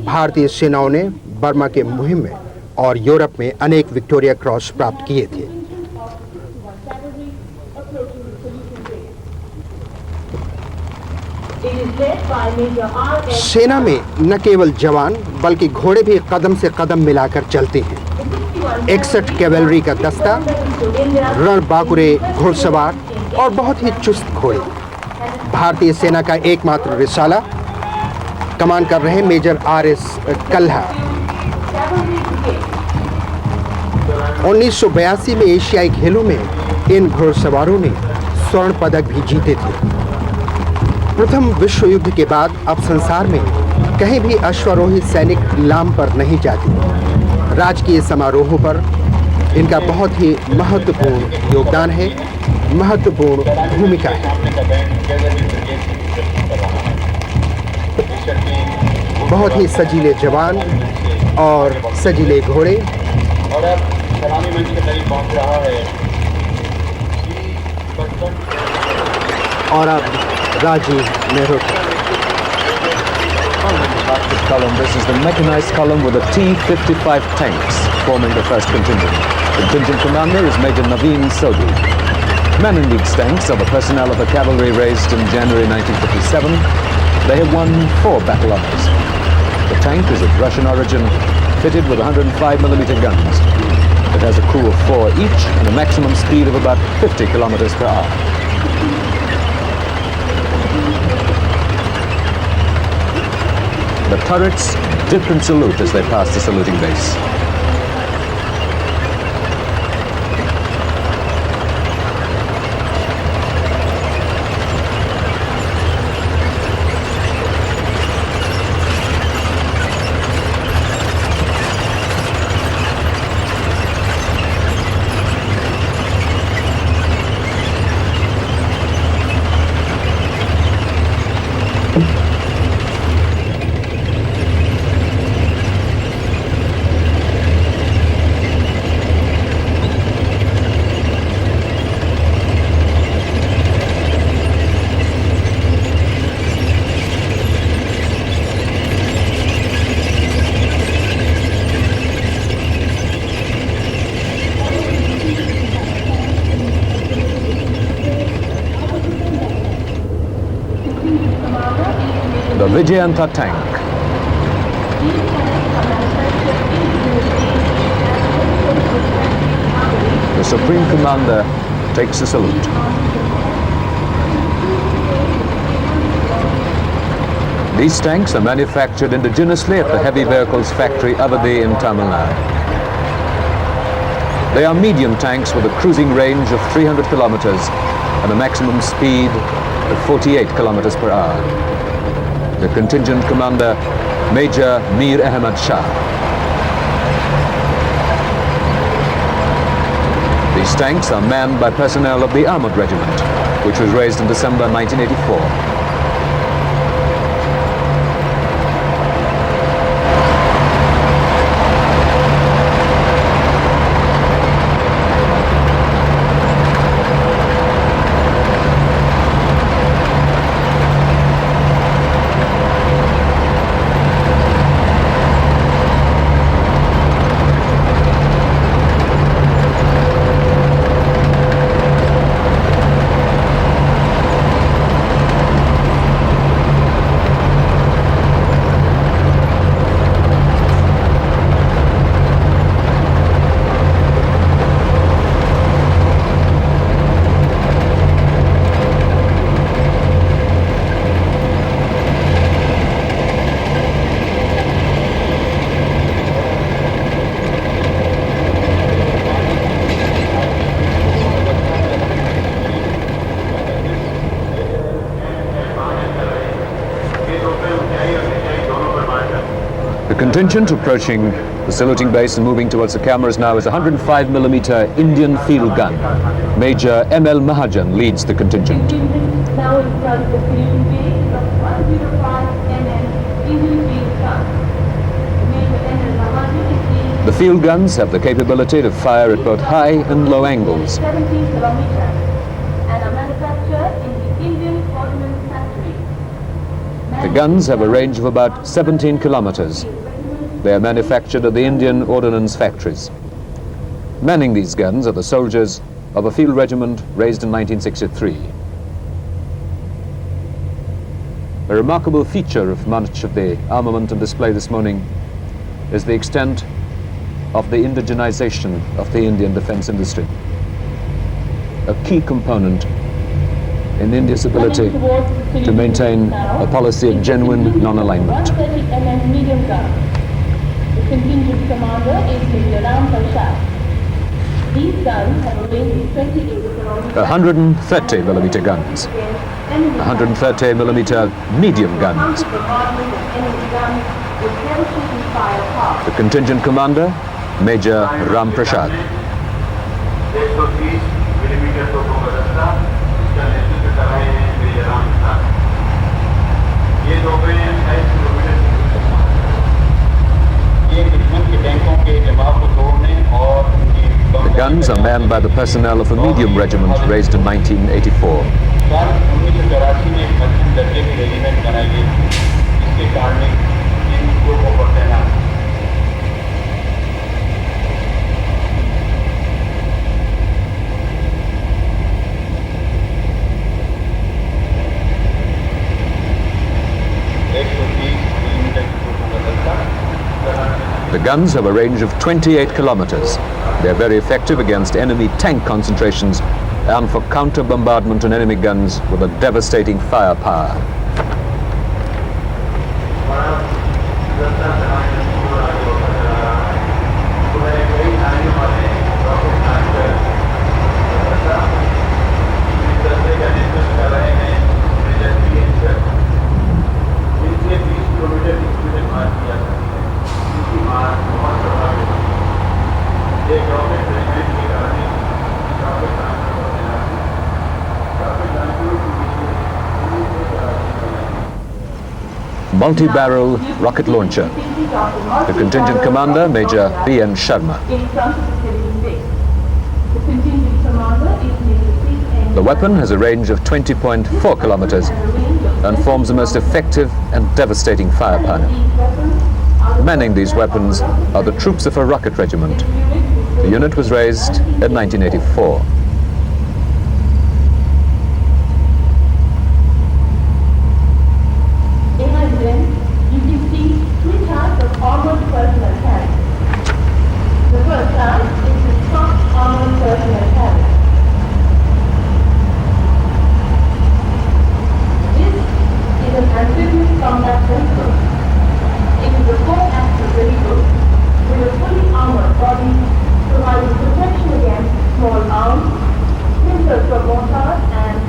भारतीय सेनाओं ने बर्मा के मुहिम में और यूरोप में अनेक विक्टोरिया क्रॉस प्राप्त किए थे। सेना में न केवल जवान बल्कि घोड़े भी कदम से कदम मिलाकर चलते हैं। 61 कैवेलरी का दस्ता, रणबांकुरे घुड़सवार और बहुत ही चुस्त घोड़े। भारतीय सेना का एकमात्र रिसाला कमान कर रहे मेजर आर.एस. कल्हा 1982 में एशियाई खेलों में इन घुड़सवारों ने स्वर्ण पदक भी जीते थे। प्रथम विश्व युद्ध के बाद अब संसार में कहीं भी अश्वारोही सैनिक लाम पर नहीं जाते। राजकीय समारोहों पर इनका बहुत ही महत्वपूर्ण योगदान है, महत्वपूर्ण भूमिका है। बहुत ही सजीले जवान और सजीले घोड़े। और अब सलामी मंच के करीब पहुंच रहा है और अब Rajiv Nehru. Column. This is the mechanized column with the T-55 tanks forming the first contingent. Contingent commander is Major Naveen Sodhi. Men in these tanks are the personnel of the cavalry raised in January 1957. They have won 4 battle honors. The tank is of Russian origin, fitted with 105mm guns. It has a crew of 4 each and a maximum speed of about 50 kilometers per hour. The turrets dip and salute as they pass the saluting base. The Vijayantha tank. The Supreme Commander takes a salute. These tanks are manufactured indigenously at the Heavy Vehicles Factory Avadi in Tamil Nadu. They are medium tanks with a cruising range of 300 kilometers and a maximum speed of 48 kilometers per hour. The contingent commander, Major Mir Ahmad Shah. These tanks are manned by personnel of the Armoured Regiment, which was raised in December 1984. The contingent approaching the saluting base and moving towards the cameras now is a 105mm Indian field gun. Major M.L. Mahajan leads the contingent. Now in front of the saluting base of 105 mm Indian field gun. Major M.L. Mahajan is leading. The field guns have the capability to fire at both high and low angles. 70 kilometers and are manufactured in the Indian Ordnance Factory. The guns have a range of about 17 kilometers. They are manufactured at the Indian ordnance factories. Manning these guns are the soldiers of a field regiment raised in 1963. A remarkable feature of much of the armament on display this morning is the extent of the indigenization of the Indian defense industry. A key component in India's ability to maintain a policy of genuine non-alignment. 130 mm medium gun. The contingent commander is Major Ram Prasad. These guns have a range of 28 kilometers. 130 millimeter guns, 130 millimeter medium guns. The contingent commander, Major Ram Prasad. 130 millimetre तोपों का दस्ता, इसका नेतृत्व कर रहे हैं major Ram Prasad. ये तोपें 28 kilometre की दूरी तक मारती हैं। ये दुश्मन के टैंकों के जमाव को तोड़ने और उनकी The guns are manned by the personnel of a medium regiment raised in 1984. साल 1984 में एक मध्यम दर्जे की रेजिमेंट बनाई गई थी, जिसके कारण इन तोपों पर तैनात। The guns have a range of 28 kilometers. They are very effective against enemy tank concentrations and for counter-bombardment on enemy guns with a devastating firepower. Multi-barrel rocket launcher. The contingent commander, Major B.N. Sharma. The weapon has a range of 20.4 kilometers and forms the most effective and devastating firepower. Manning these weapons are the troops of a rocket regiment. The unit was raised in 1984.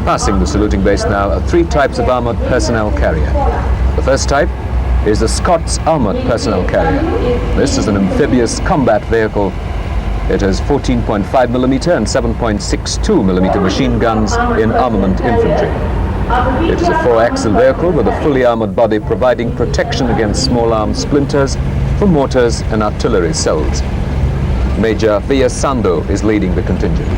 Passing the saluting base now are three types of armoured personnel carrier. The first type is the Scots Armoured Personnel Carrier. This is an amphibious combat vehicle. It has 14.5mm and 7.62mm machine guns in armament infantry. It is a four-axle vehicle with a fully armoured body providing protection against small arms splinters from mortars and artillery cells. Major V.S. Sando is leading the contingent.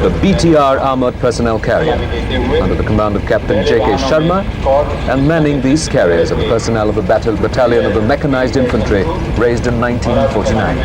The BTR Armoured Personnel Carrier, under the command of Captain J.K. Sharma, and manning these carriers are the personnel of a battalion of the Mechanized Infantry raised in 1949.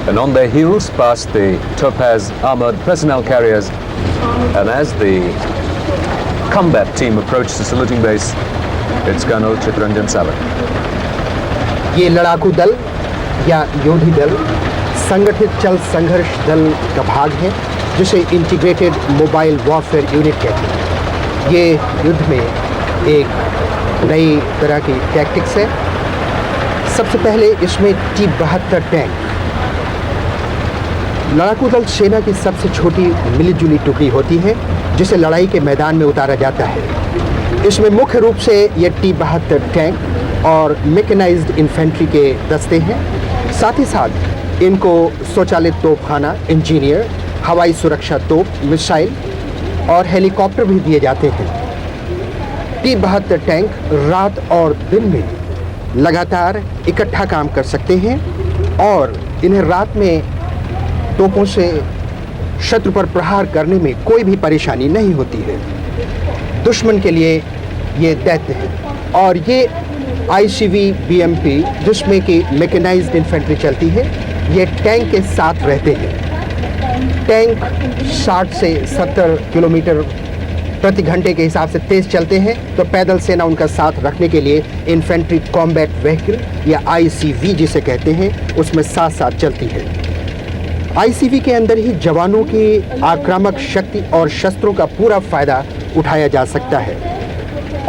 And on their heels passed the Topaz Armoured Personnel Carriers, and as the combat team approached the saluting base, it's Colonel Chittaranjan Sawant. ये लड़ाकू दल या योधी दल संगठित चल संघर्ष दल का भाग है, जिसे इंटीग्रेटेड मोबाइल वॉरफेयर यूनिट कहते हैं। ये युद्ध में एक नई तरह की टैक्टिक्स है। सबसे पहले इसमें T-72 टैंक, लड़ाकू दल सेना की सबसे छोटी मिलीजुली टुकड़ी होती है जिसे लड़ाई के मैदान में उतारा जाता है। इसमें मुख्य रूप से ये T-72 टैंक और मैकेनाइज्ड इन्फेंट्री के दस्ते हैं। साथ ही साथ इनको स्वचालित तोपखाना, इंजीनियर, हवाई सुरक्षा तोप, मिसाइल और हेलीकॉप्टर भी दिए जाते हैं। T-72 टैंक रात और दिन में लगातार इकट्ठा काम कर सकते हैं और इन्हें रात में तोपों से शत्रु पर प्रहार करने में कोई भी परेशानी नहीं होती है। दुश्मन के लिए ये दैत्य है। और ये ICV BMP जिसमें कि मैकेनाइज्ड इन्फेंट्री चलती है, ये टैंक के साथ रहते हैं। टैंक 60 से 70 किलोमीटर प्रति घंटे के हिसाब से तेज चलते हैं, तो पैदल सेना उनका साथ रखने के लिए इन्फेंट्री कॉम्बैट व्हीकल या ICV जिसे कहते हैं, उसमें साथ साथ चलती है। ICV के अंदर ही जवानों की आक्रामक शक्ति और शस्त्रों का पूरा फायदा उठाया जा सकता है।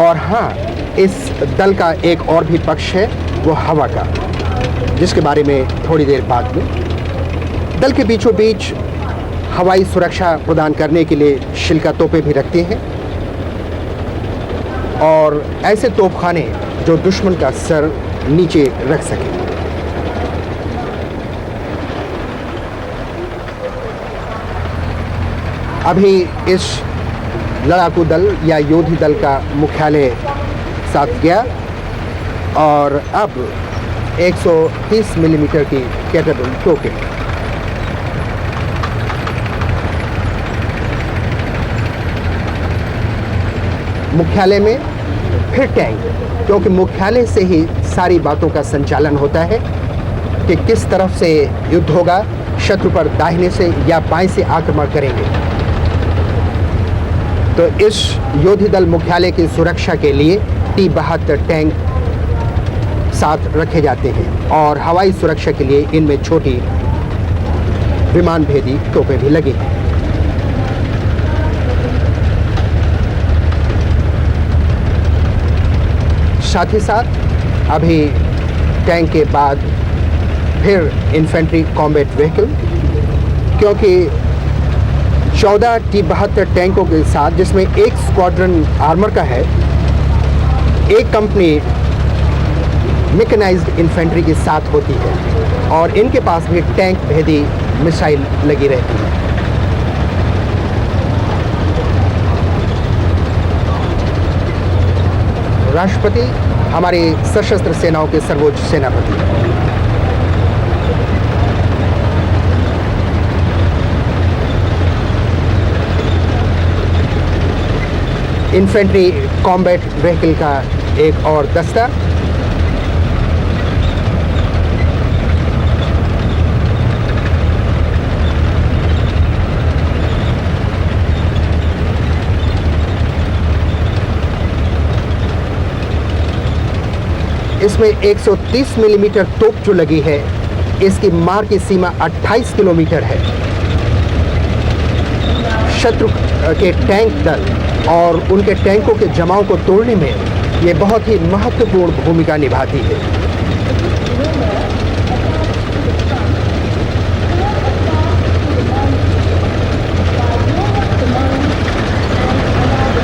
और हाँ, इस दल का एक और भी पक्ष है, वो हवा का, जिसके बारे में थोड़ी देर बाद में। दल के बीचों बीच हवाई सुरक्षा प्रदान करने के लिए शिल्का तोपें भी रखते हैं और ऐसे तोपखाने जो दुश्मन का सर नीचे रख सकें। अभी इस लड़ाकू दल या योधी दल का मुख्यालय साथ गया और अब 130 मिलीमीटर की कैपेबल तोपें। मुख्यालय में फिर टैंक, क्योंकि मुख्यालय से ही सारी बातों का संचालन होता है कि किस तरफ से युद्ध होगा, शत्रु पर दाहिने से या बाएं से आक्रमण करेंगे। तो इस योधी दल मुख्यालय की सुरक्षा के लिए T-72 टैंक साथ रखे जाते हैं और हवाई सुरक्षा के लिए इनमें छोटी विमान भेदी तोपें भी लगी हैं। साथ ही साथ अभी टैंक के बाद फिर इन्फेंट्री कॉम्बैट व्हीकल, क्योंकि 14 T-72 टैंकों के साथ, जिसमें एक स्क्वाड्रन आर्मर का है, एक कंपनी मैकेनाइज्ड इन्फेंट्री के साथ होती है और इनके पास भी टैंक भेदी मिसाइल लगी रहती है। राष्ट्रपति हमारी सशस्त्र सेनाओं के सर्वोच्च सेनापति। इन्फेंट्री कॉम्बैट व्हीकल का एक और दस्ता, इसमें 130 मिलीमीटर तोप जो लगी है, इसकी मार की सीमा 28 किलोमीटर है। शत्रु के टैंक दल और उनके टैंकों के जमाव को तोड़ने में ये बहुत ही महत्वपूर्ण भूमिका निभाती है।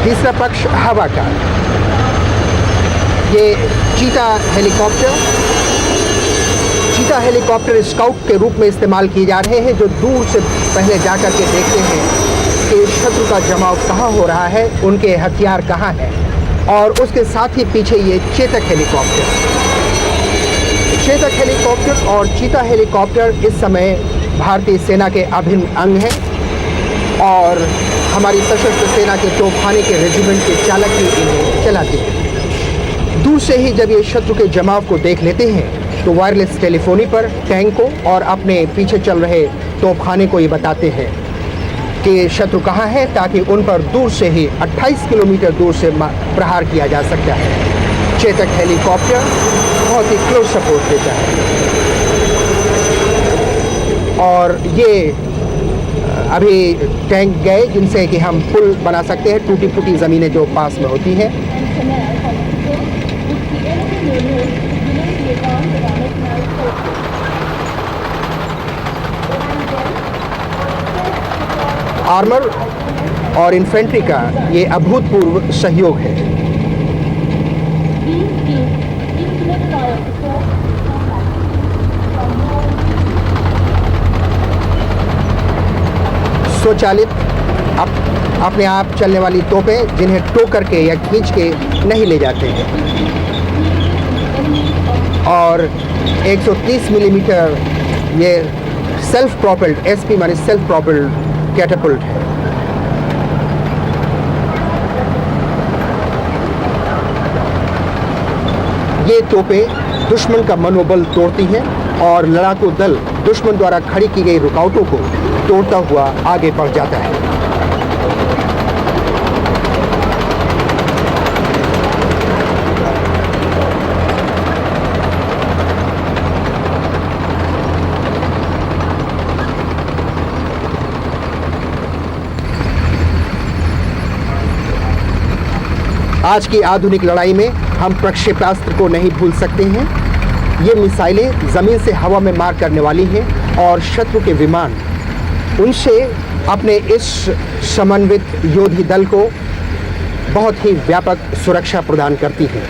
तीसरा पक्ष हवा का, ये चीता हेलीकॉप्टर स्काउट के रूप में इस्तेमाल किए जा रहे हैं, जो दूर से पहले जाकर के देखते हैं कि शत्रु का जमाव कहाँ हो रहा है, उनके हथियार कहाँ हैं। और उसके साथ ही पीछे ये चेतक हेलीकॉप्टर और चीता हेलीकॉप्टर इस समय भारतीय सेना के अभिन्न अंग हैं और हमारी सशस्त्र सेना के तोपखाने के रेजिमेंट के चालक ही इन्हें चलाते हैं। दूर से ही जब ये शत्रु के जमाव को देख लेते हैं तो वायरलेस टेलीफोनी पर टैंक को और अपने पीछे चल रहे तोपखाने को ये बताते हैं कि शत्रु कहाँ है, ताकि उन पर दूर से ही 28 किलोमीटर दूर से प्रहार किया जा सकता है। चेतक हेलीकॉप्टर बहुत ही क्लोज सपोर्ट देता है और ये अभी टैंक गए जिनसे कि हम पुल बना सकते हैं, टूटी फूटी ज़मीनें जो पास में होती हैं। आर्मर और इन्फेंट्री का ये अभूतपूर्व सहयोग है। These teams intimate fire support स्वचालित अपने आप चलने वाली तोपें जिन्हें टो करके या खींच के नहीं ले जाते हैं, और 130 मिलीमीटर ये सेल्फ प्रोपेल्ड एसपी माने सेल्फ प्रोपेल्ड कैटापल्ट है। ये तोपें दुश्मन का मनोबल तोड़ती हैं और लड़ाकू दल दुश्मन द्वारा खड़ी की गई रुकावटों को तोड़ता हुआ आगे बढ़ जाता है। आज की आधुनिक लड़ाई में हम प्रक्षेपास्त्र को नहीं भूल सकते हैं। ये मिसाइलें ज़मीन से हवा में मार करने वाली हैं और शत्रु के विमान उनसे अपने इस समन्वित योद्धा दल को बहुत ही व्यापक सुरक्षा प्रदान करती हैं।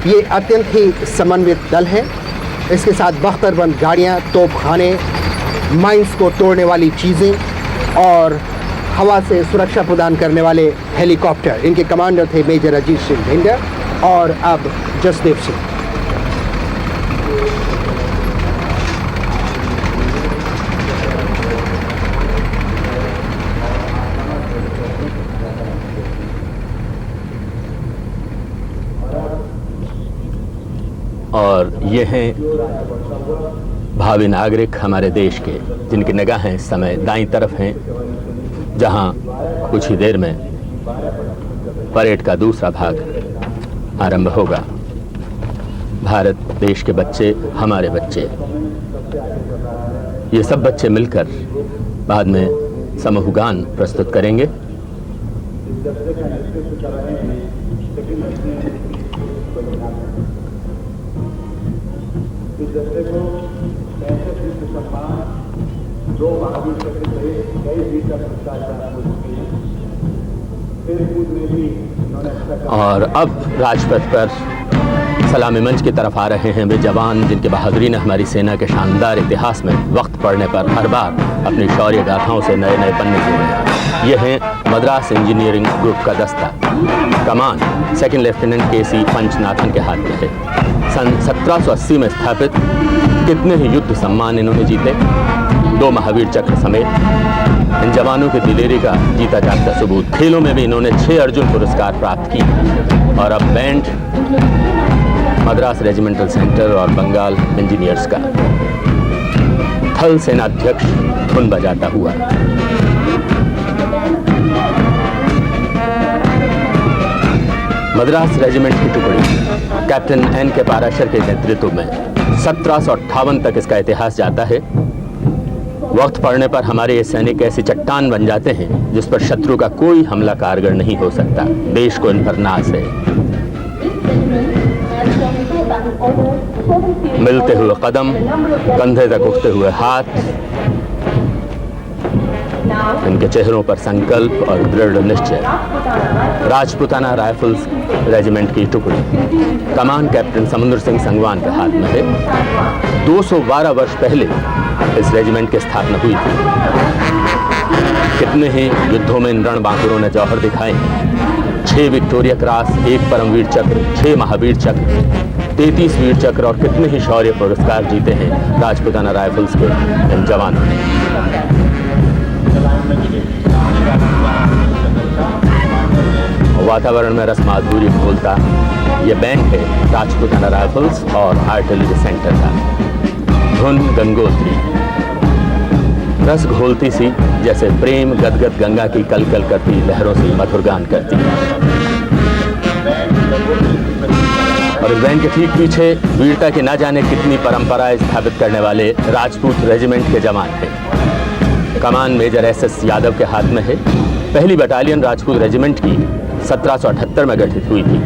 ये अत्यंत ही समन्वित दल है। इसके साथ बख्तरबंद गाड़ियाँ, तोपखाने, माइंस को तोड़ने वाली चीज़ें और हवा से सुरक्षा प्रदान करने वाले हेलीकॉप्टर। इनके कमांडर थे मेजर अजीत सिंह भिंडर और अब जसदेव सिंह। और ये हैं भावी नागरिक हमारे देश के, जिनकी निगाहें इस समय दाईं तरफ हैं, जहां कुछ ही देर में परेड का दूसरा भाग आरंभ होगा। भारत देश के बच्चे, हमारे बच्चे, ये सब बच्चे मिलकर बाद में समूह गान प्रस्तुत करेंगे। और अब राजपथ पर सलामी मंच की तरफ आ रहे हैं वे जवान जिनके बहादुरी ने हमारी सेना के शानदार इतिहास में वक्त पड़ने पर हर बार अपनी शौर्य गाथाओं से नए नए पन्ने जोड़े हैं। ये हैं मद्रास इंजीनियरिंग ग्रुप का दस्ता। कमान सेकंड लेफ्टिनेंट केसी पंचनाथन के हाथ में है। सन 1780 में स्थापित कितने ही युद्ध सम्मान इन्होंने जीते, 2 महावीर चक्र समेत। इन जवानों की दिलेरी का जीता जागता सबूत। खेलों में भी इन्होंने 6 अर्जुन पुरस्कार प्राप्त किए। और अब बैंड मद्रास रेजिमेंटल सेंटर और बंगाल इंजीनियर्स का। थल सेनाध्यक्ष धुन बजाता हुआ। मद्रास रेजिमेंट की टुकड़ी कैप्टन एन के पाराशर के नेतृत्व में 1758 तक इसका इतिहास जाता है। वक्त पड़ने पर हमारे ये सैनिक ऐसी चट्टान बन जाते हैं जिस पर शत्रु का कोई हमला कारगर नहीं हो सकता। देश को इन पर नाज है। मिलते हुए कदम, कंधे तक उठते हुए हाथ, इनके चेहरों पर संकल्प और दृढ़ निश्चय। राजपुताना राइफल्स रेजिमेंट की टुकड़ी, कमान कैप्टन समुद्र सिंह संगवान के हाथ में है। 212 वर्ष पहले इस रेजिमेंट की स्थापना हुई थी। कितने ही युद्धों में इन रणबांकुरों ने जौहर दिखाए। 6 विक्टोरिया क्रॉस, 1 परमवीर चक्र, 6 महावीर चक्र, 33 वीर चक्र और कितने ही शौर्य पुरस्कार जीते हैं राजपुताना राइफल्स के इन जवानों ने। वातावरण में रस माधुर्य घोलता ये बैंड है राजपुताना राइफल्स और आर्टिलरी सेंटर का। धुन गंगोत्री, रस घोलती सी जैसे प्रेम गदगद गंगा की कलकल करती लहरों से मधुर गान करती। और इस बैंड के ठीक पीछे वीरता की ना जाने कितनी परंपराएं स्थापित करने वाले राजपूत रेजिमेंट के जवान हैं। कमान मेजर एस.एस. यादव के हाथ में है। पहली बटालियन राजपूत रेजिमेंट की 1778 में गठित हुई थी।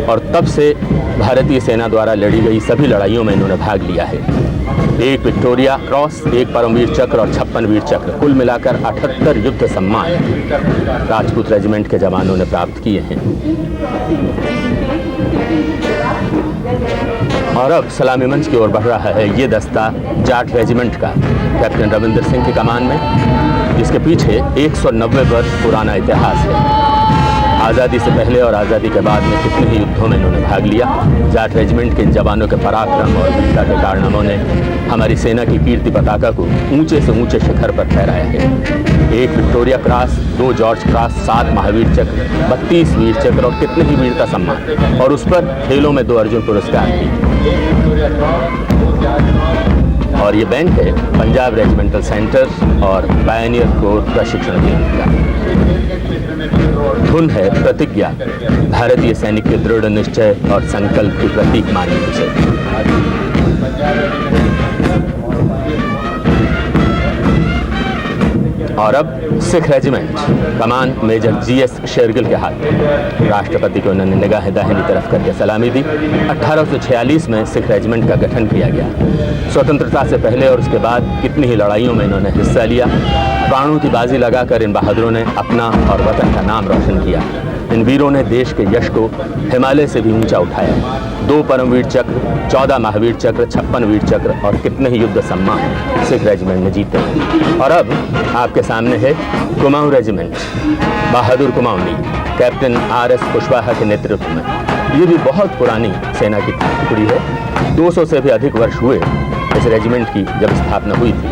और तब से भारतीय सेना द्वारा लड़ी गई सभी लड़ाइयों में इन्होंने भाग लिया है। एक विक्टोरिया क्रॉस, एक परमवीर चक्र और 56 वीर चक्र, कुल मिलाकर 78 युद्ध सम्मान राजपूत रेजिमेंट के जवानों ने प्राप्त किए हैं। और अब सलामी मंच की ओर बढ़ रहा है ये दस्ता जाट रेजिमेंट का कैप्टन रविंद्र सिंह की कमान में, जिसके पीछे 190 वर्ष पुराना इतिहास है। आज़ादी से पहले और आज़ादी के बाद में कितने ही युद्धों में इन्होंने भाग लिया। जाट रेजिमेंट के इन जवानों के पराक्रम और वीरता के कारनामों ने हमारी सेना की कीर्ति पताका को ऊंचे से ऊंचे शिखर पर फहराया है। एक Victoria cross, 2 George cross, 7 Mahavir चक्र, 32 वीर चक्र और कितने ही वीरता सम्मान, और उस पर खेलों में 2 अर्जुन पुरस्कार भी। और ये बैंक है पंजाब रेजिमेंटल सेंटर और पायनियर कोर प्रशिक्षण केंद्र का। धुन है प्रतिज्ञा, भारतीय सैनिक के दृढ़ निश्चय और संकल्प की प्रतीक मानी उसे। और अब सिख रेजिमेंट, कमान मेजर GS शेरगिल के हाथ में। राष्ट्रपति को उन्होंने निगाहें दाहिनी तरफ करके सलामी दी। 1846 में सिख रेजिमेंट का गठन किया गया। स्वतंत्रता से पहले और उसके बाद कितनी ही लड़ाइयों में इन्होंने हिस्सा लिया। प्राणों की बाजी लगाकर इन बहादुरों ने अपना और वतन का नाम रोशन किया। इन वीरों ने देश के यश को हिमालय से भी ऊंचा उठाया। 2 परमवीर चक्र, 14 महावीर चक्र, 56 वीर चक्र और कितने ही युद्ध सम्मान सिख रेजिमेंट ने जीते। और अब आपके सामने है कुमाऊं रेजिमेंट, बहादुर कुमाऊनी, कैप्टन RS कुशवाहा के नेतृत्व में। ये भी बहुत पुरानी सेना की टुकड़ी है। 200 से भी अधिक वर्ष हुए इस रेजिमेंट की जब स्थापना हुई थी।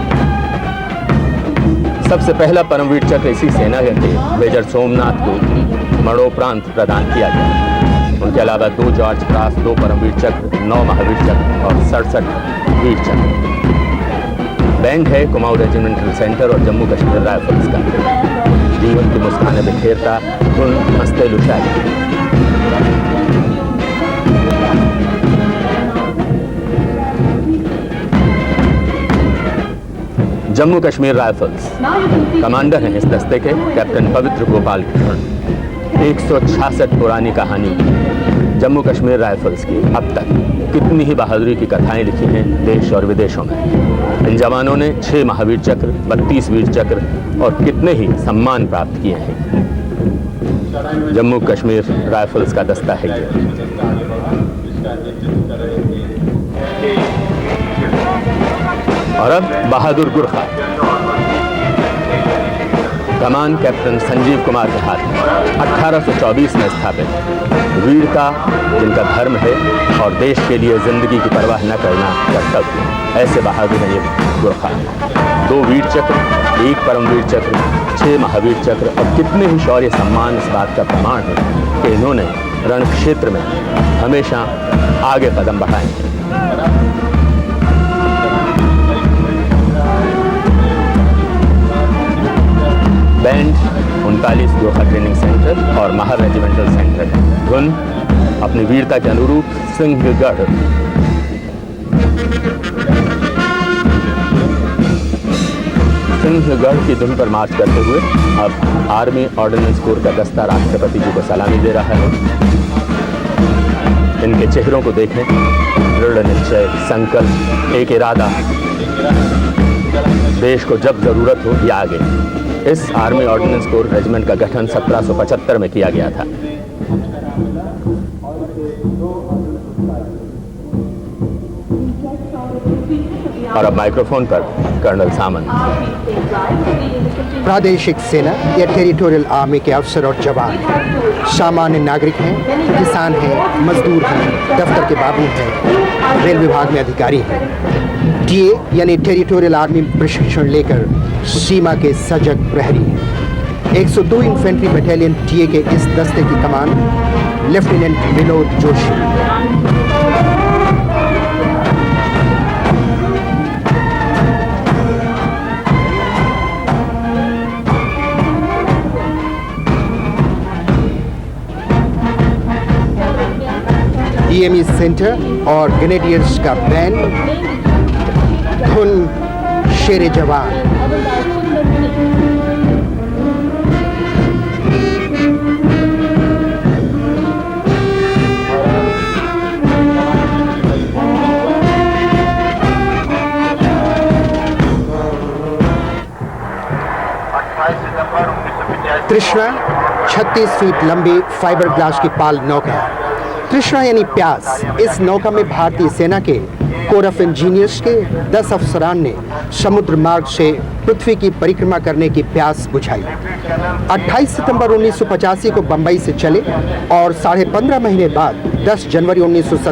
सबसे पहला परमवीर चक्र इसी सेना के मेजर सोमनाथ को मरणोपरांत प्रदान किया गया। उनके अलावा 2 जॉर्ज क्रॉस, 2 परमवीर चक्र, 9 महावीर चक्र और 67 वीर चक्र। बैंड है कुमाऊं रेजिमेंटल सेंटर और जम्मू कश्मीर राइफल्स का। जीवन की मुस्कानें बिखेरता धुन हंसते लुटाई। जम्मू कश्मीर राइफल्स, कमांडर हैं इस दस्ते के कैप्टन पवित्र गोपाल कृष्ण। 166 पुरानी कहानी जम्मू कश्मीर राइफल्स की अब तक कितनी ही बहादुरी की कथाएं लिखी हैं देश और विदेशों में। इन जवानों ने 6 महावीर चक्र, 32 वीर चक्र और कितने ही सम्मान प्राप्त किए हैं। जम्मू कश्मीर राइफल्स का दस्ता है ये। और अब बहादुर गुरखा, कमान कैप्टन संजीव कुमार के हाथ में। 1824 में स्थापित, वीरता जिनका धर्म है और देश के लिए जिंदगी की परवाह न करना कर्तव्य, ऐसे बहादुर हैं ये गुरखा। 2 वीर चक्र, 1 परमवीर चक्र, 6 महावीर चक्र और कितने ही शौर्य सम्मान इस बात का प्रमाण है कि इन्होंने रण क्षेत्र में हमेशा आगे कदम बढ़ाए हैं। बैंड 39 गोरखा ट्रेनिंग सेंटर और महार रेजिमेंटल सेंटर है। धुन अपनी वीरता के अनुरूप सिंहगढ़। सिंहगढ़ की धुन पर मार्च करते हुए अब आर्मी ऑर्डिनेंस कोर का दस्ता राष्ट्रपति जी को सलामी दे रहा है। इनके चेहरों को देखें, दृढ़ निश्चय, संकल्प, एक इरादा, देश को जब जरूरत हो या आगे। इस आर्मी ऑर्डिनेंस कोर रेजिमेंट का गठन 1775 में किया गया था। और अब माइक्रोफोन पर कर्नल सामंत। प्रादेशिक सेना या टेरिटोरियल आर्मी के अफसर और जवान सामान्य नागरिक हैं, किसान हैं, मजदूर हैं, दफ्तर के बाबू हैं, रेल विभाग में अधिकारी हैं। टीए यानी टेरिटोरियल आर्मी प्रशिक्षण लेकर सीमा के सजग प्रहरी हैं। 102 इन्फेंट्री बटालियन टीए के इस दस्ते की कमान lieutenant Vinod Joshi. EME centre और ग्रेनेडियर्स का बैंड, धुन शेरे जवान। तृष्णा 36 फीट लंबी फाइबर ग्लास की पाल नौका। तृष्णा यानी प्यास। इस नौका में भारतीय सेना के कोर ऑफ इंजीनियर्स के 10 अफसरान ने समुद्र मार्ग से पृथ्वी की परिक्रमा करने की प्यास बुझाई। 28 सितंबर 1985 को बंबई से चले और 15.5 महीने बाद 10 जनवरी 1987